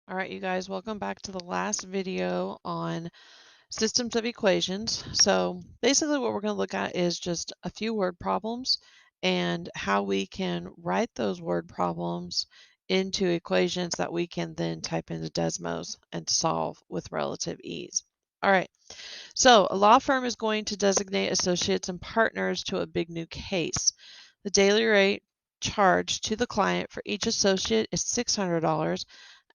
All right, you guys, welcome back to the last video on systems of equations. So basically what we're going to look at is just a few word problems and how we can write those word problems into equations that we can then type into Desmos and solve with relative ease. All right, so a law firm is going to designate associates and partners to a big new case. The daily rate charged to the client for each associate is $600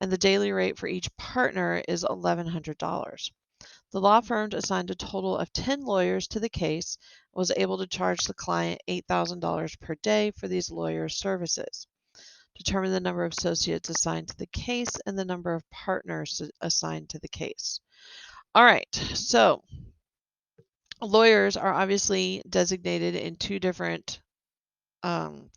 and the daily rate for each partner is $1,100. The law firm assigned a total of 10 lawyers to the case and was able to charge the client $8,000 per day for these lawyers' services. Determine the number of associates assigned to the case and the number of partners assigned to the case. All right, so lawyers are obviously designated in two different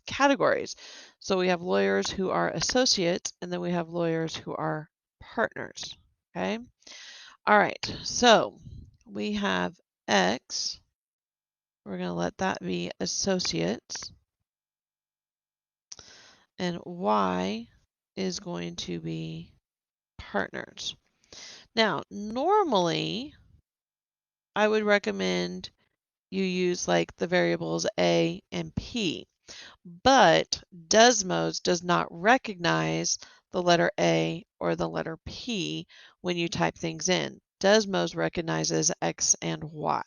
categories. So we have lawyers who are associates, and then we have lawyers who are partners. Okay. All right. So we have X. We're going to let that be associates. And Y is going to be partners. Now, normally, I would recommend you use like the variables A and P. But Desmos does not recognize the letter A or the letter P when you type things in. Desmos recognizes X and Y.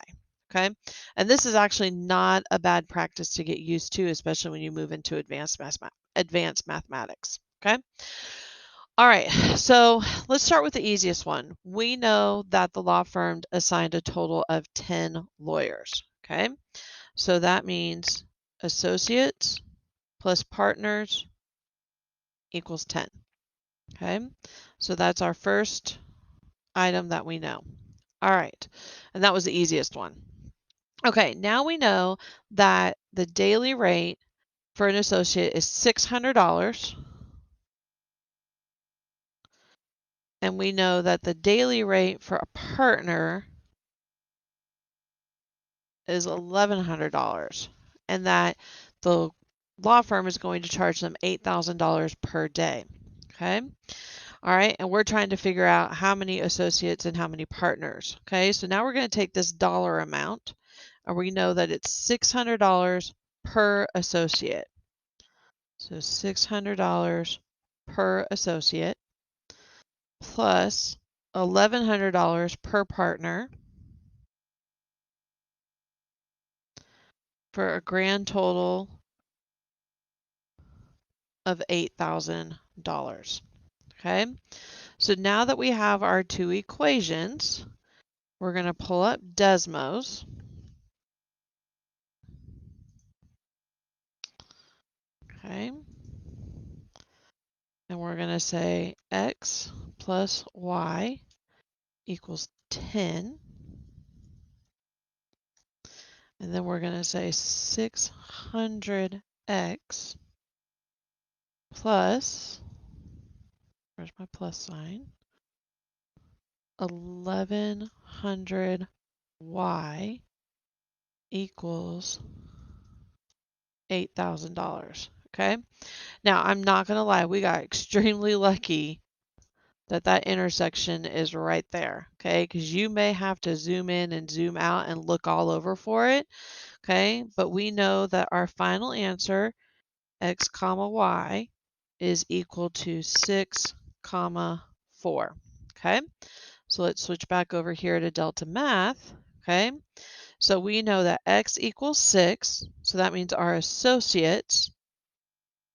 Okay, and this is actually not a bad practice to get used to, especially when you move into advanced mathematics. Okay. All right, so let's start with the easiest one. We know that the law firm assigned a total of 10 lawyers. Okay, so that means associates plus partners equals 10. Okay, so that's our first item that we know. All right, and that was the easiest one. Okay, now we know that the daily rate for an associate is $600, and we know that the daily rate for a partner is $1,100, and that the law firm is going to charge them $8,000 per day. Okay. All right, and we're trying to figure out how many associates and how many partners. Okay, so now we're going to take this dollar amount, and we know that it's $600 per associate. So $600 per associate plus $1,100 per partner for a grand total of $8,000. Okay, so now that we have our two equations, we're going to pull up Desmos. Okay. And we're going to say x plus y equals 10. And then we're going to say 600x plus, where's my plus sign? 1,100y equals $8,000. Okay. Now, I'm not going to lie, we got extremely lucky that that intersection is right there, okay? Because you may have to zoom in and zoom out and look all over for it, okay? But we know that our final answer, x comma y, is equal to 6 comma 4, okay? So let's switch back over here to Delta Math, okay? So we know that x equals 6, so that means our associates,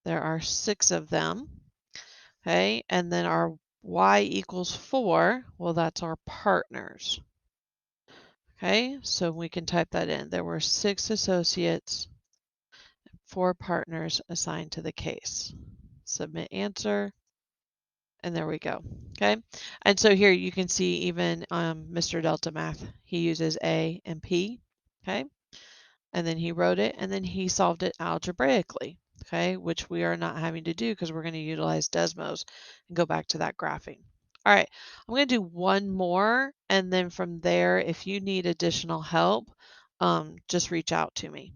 there are 6 of them, okay? And then our y equals 4, well, that's our partners. Okay, so we can type that in. There were 6 associates, 4 partners assigned to the case. Submit answer, and there we go. Okay, and so here you can see even Mr. Delta Math, he uses A and P. Okay, and then he wrote it, and then he solved it algebraically. Okay, which we are not having to do because we're going to utilize Desmos and go back to that graphing. All right, I'm going to do one more, and then from there, if you need additional help, just reach out to me.